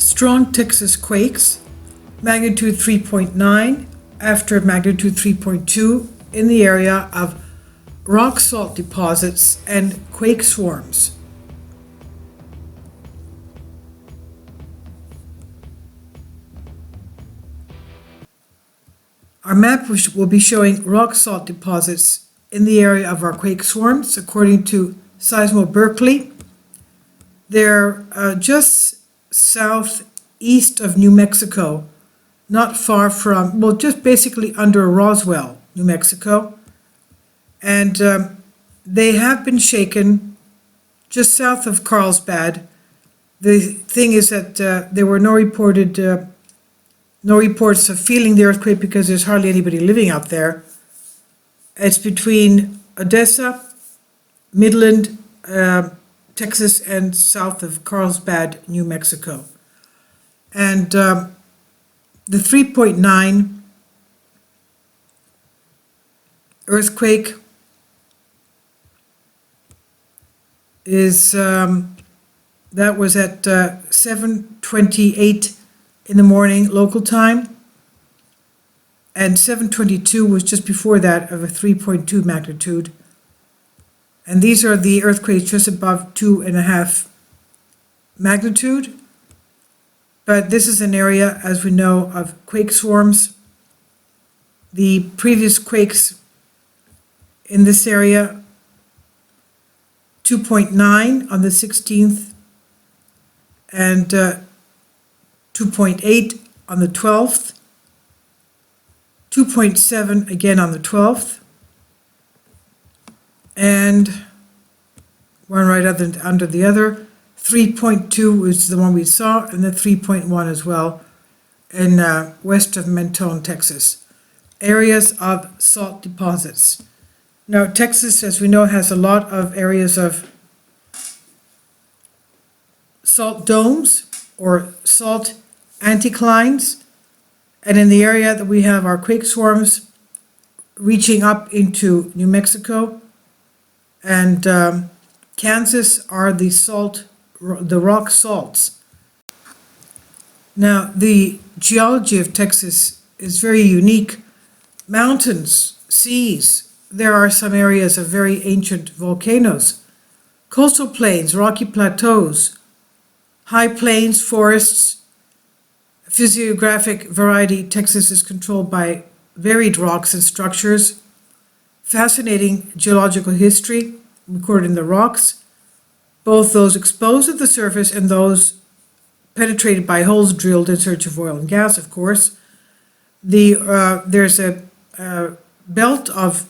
Strong Texas quakes, magnitude 3.9 after magnitude 3.2 in the area of rock salt deposits and quake swarms. Our map will be showing rock salt deposits in the area of our quake swarms according to Seismo Berkeley. They're just southeast of New Mexico, not far from, well, just basically under Roswell, New Mexico. And they have been shaken just south of Carlsbad. The thing is that there were no reports of feeling the earthquake because there's hardly anybody living out there. It's between Odessa, Midland, Texas, and south of Carlsbad, New Mexico. And the 3.9 earthquake is, that was at 7:28 in the morning local time, and 7:22 was just before that of a 3.2 magnitude. And these are the earthquakes just above 2.5 magnitude. But this is an area, as we know, of quake swarms. The previous quakes in this area, 2.9 on the 16th and 2.8 on the 12th, 2.7 again on the 12th, and one right under the other. 3.2 is the one we saw, and the 3.1 as well in west of Mentone, Texas. Areas of salt deposits. Now, Texas, as we know, has a lot of areas of salt domes or salt anticlines, and in the area that we have our quake swarms reaching up into New Mexico and Kansas are the rock salts. Now, the geology of Texas is very unique. Mountains, seas, there are some areas of very ancient volcanoes, coastal plains, rocky plateaus, high plains, forests, physiographic variety. Texas is controlled by varied rocks and structures, fascinating geological history recorded in the rocks, both those exposed at the surface and those penetrated by holes drilled in search of oil and gas, of course. There's a belt of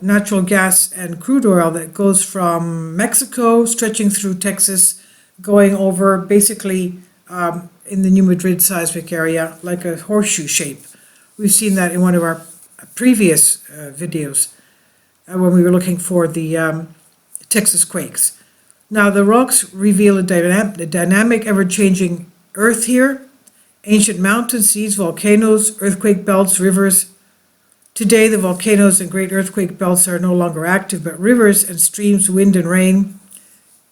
natural gas and crude oil that goes from Mexico, stretching through Texas, going over basically in the New Madrid seismic area, like a horseshoe shape. We've seen that in one of our previous videos when we were looking for the Texas quakes. Now, the rocks reveal a dynamic, ever-changing earth here. Ancient mountains, seas, volcanoes, earthquake belts, rivers. Today, the volcanoes and great earthquake belts are no longer active, but rivers and streams, wind and rain,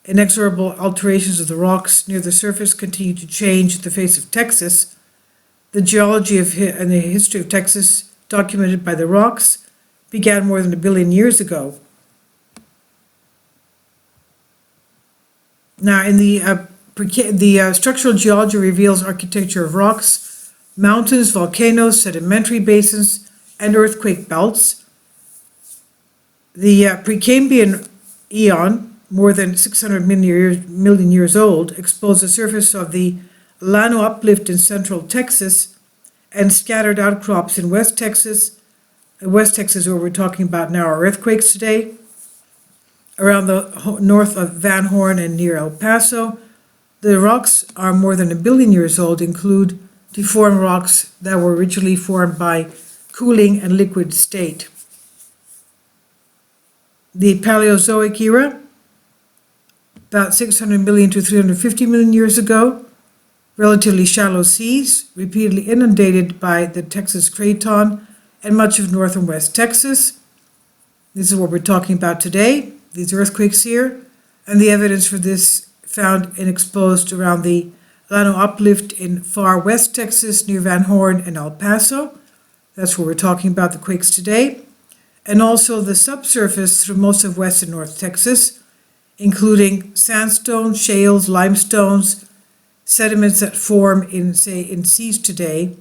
inexorable alterations of the rocks near the surface continue to change the face of Texas. The geology and the history of Texas, documented by the rocks, began more than 1 billion years ago. Now, in the structural geology reveals architecture of rocks, mountains, volcanoes, sedimentary basins, and earthquake belts. The Precambrian eon, more than 600 million years old, exposed the surface of the Llano uplift in central Texas and scattered outcrops in West Texas. West Texas, where we're talking about now, are earthquakes today. Around the north of Van Horn and near El Paso, the rocks are more than 1 billion years old, include deformed rocks that were originally formed by cooling and liquid state. The Paleozoic era, about 600 million to 350 million years ago, relatively shallow seas, repeatedly inundated by the Texas Craton and much of north and west Texas. This is what we're talking about today, these earthquakes here, and the evidence for this found and exposed around the Llano Uplift in far west Texas near Van Horn and El Paso. That's where we're talking about the quakes today. And also the subsurface through most of west and north Texas, including sandstone, shales, limestones, sediments that form in seas today,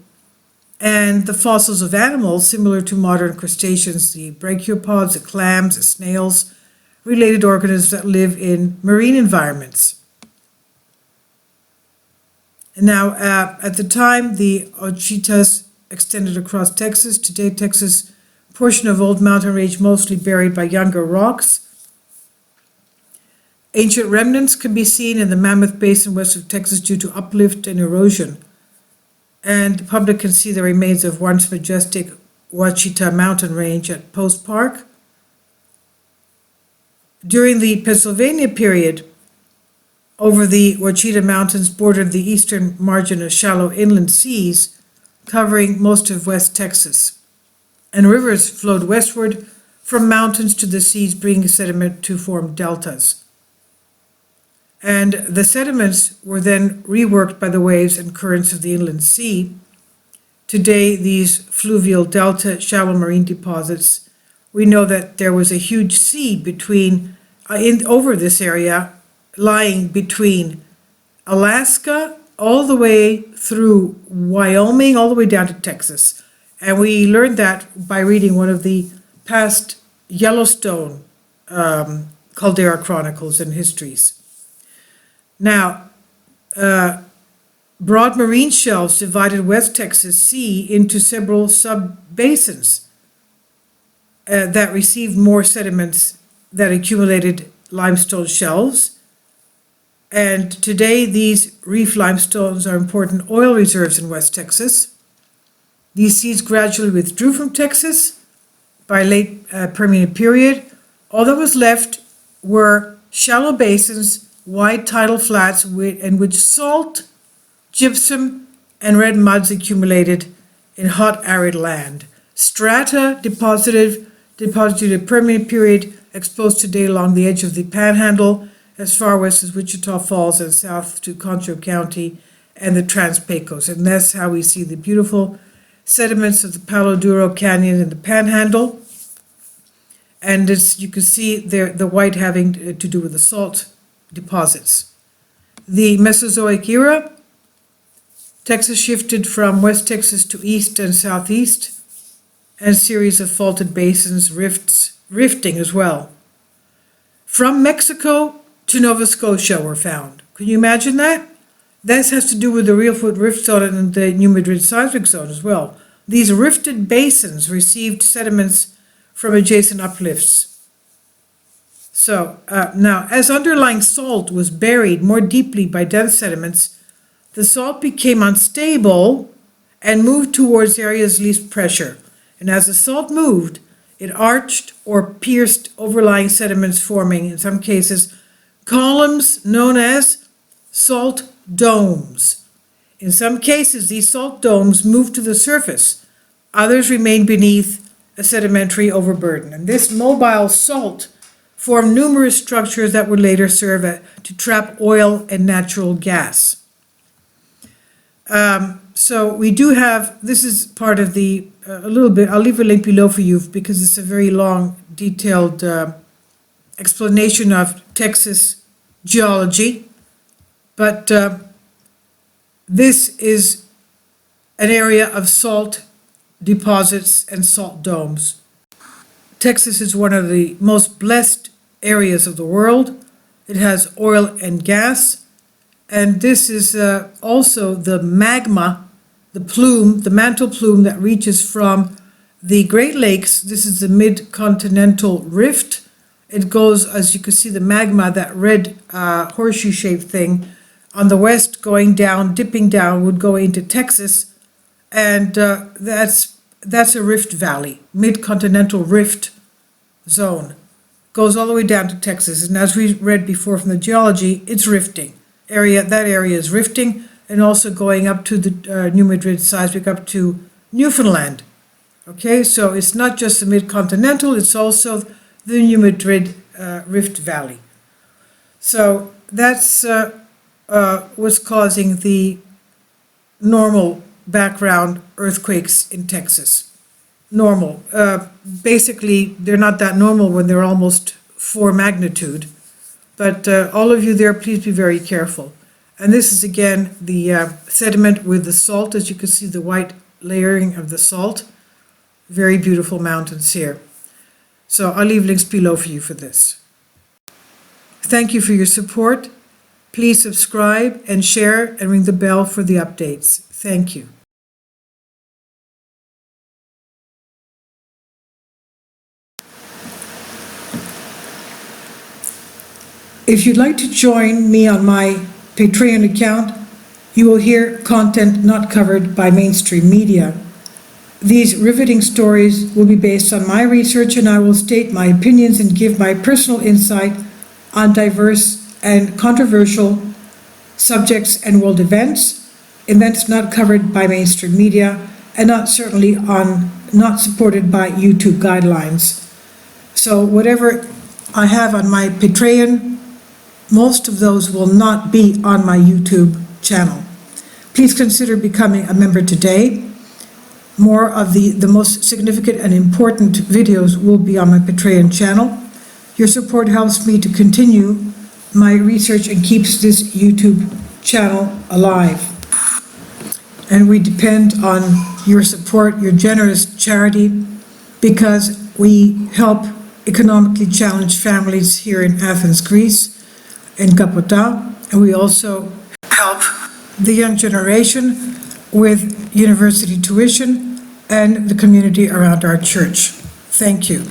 and the fossils of animals similar to modern crustaceans, the brachiopods, the clams, the snails, related organisms that live in marine environments. And now, at the time, the Ouachitas extended across Texas. Today, Texas portion of old mountain range mostly buried by younger rocks. Ancient remnants can be seen in the Mammoth Basin west of Texas due to uplift and erosion. And the public can see the remains of once majestic Ouachita mountain range at Post Park. During the Pennsylvania period, over the Ouachita Mountains bordered the eastern margin of shallow inland seas, covering most of West Texas. And rivers flowed westward from mountains to the seas, bringing sediment to form deltas. And the sediments were then reworked by the waves and currents of the inland sea. Today, these fluvial delta shallow marine deposits, we know that there was a huge sea between, over this area, lying between Alaska all the way through Wyoming, all the way down to Texas. And we learned that by reading one of the past Yellowstone caldera chronicles and histories. Now, broad marine shelves divided West Texas Sea into several sub-basins that received more sediments that accumulated limestone shelves. And today, these reef limestones are important oil reserves in West Texas. These seas gradually withdrew from Texas by late Permian period. All that was left were shallow basins, wide tidal flats in which salt, gypsum, and red muds accumulated in hot, arid land. Strata deposited Permian period, exposed today along the edge of the Panhandle, as far west as Wichita Falls and south to Concho County and the Trans-Pecos. And that's how we see the beautiful sediments of the Palo Duro Canyon and the Panhandle. And as you can see there, the white having to do with the salt deposits. The Mesozoic era, Texas shifted from West Texas to east and southeast, and a series of faulted basins, rifting as well. From Mexico to Nova Scotia were found. Can you imagine that? This has to do with the Reelfoot Rift Zone and the New Madrid Seismic Zone as well. These rifted basins received sediments from adjacent uplifts. So now, as underlying salt was buried more deeply by dense sediments, the salt became unstable and moved towards areas least pressure. And as the salt moved, it arched or pierced overlying sediments, forming, in some cases, columns known as salt domes. In some cases, these salt domes moved to the surface. Others remained beneath a sedimentary overburden. And this mobile salt formed numerous structures that would later serve to trap oil and natural gas. So we do have, this is part of the, a little bit, I'll leave a link below for you because it's a very long, detailed explanation of Texas geology. But this is an area of salt deposits and salt domes. Texas is one of the most blessed areas of the world. It has oil and gas, and this is also the magma, the plume, the mantle plume that reaches from the Great Lakes. This is the mid-continental rift. It goes, as you can see, the magma, that red horseshoe-shaped thing, on the west going down, dipping down, would go into Texas, and that's a rift valley, mid-continental rift zone. Goes all the way down to Texas, and as we read before from the geology, it's rifting. That area is rifting, and also going up to the New Madrid seismic, up to Newfoundland. Okay, so it's not just the mid-continental, it's also the New Madrid Rift Valley. So that's was causing the normal background earthquakes in Texas. Normal. Basically, they're not that normal when they're almost 4 magnitude. But all of you there, please be very careful. And this is again the sediment with the salt, as you can see the white layering of the salt. Very beautiful mountains here. So I'll leave links below for you for this. Thank you for your support. Please subscribe and share and ring the bell for the updates. Thank you. If you'd like to join me on my Patreon account, you will hear content not covered by mainstream media. These riveting stories will be based on my research, and I will state my opinions and give my personal insight on diverse and controversial subjects and world events not covered by mainstream media, and not supported by YouTube guidelines. So whatever I have on my Patreon, most of those will not be on my YouTube channel. Please consider becoming a member today. More of the most significant and important videos will be on my Patreon channel. Your support helps me to continue my research and keeps this YouTube channel alive. And we depend on your support, your generous charity, because we help economically challenged families here in Athens, Greece, in Kapota, and we also help the young generation with university tuition and the community around our church. Thank you.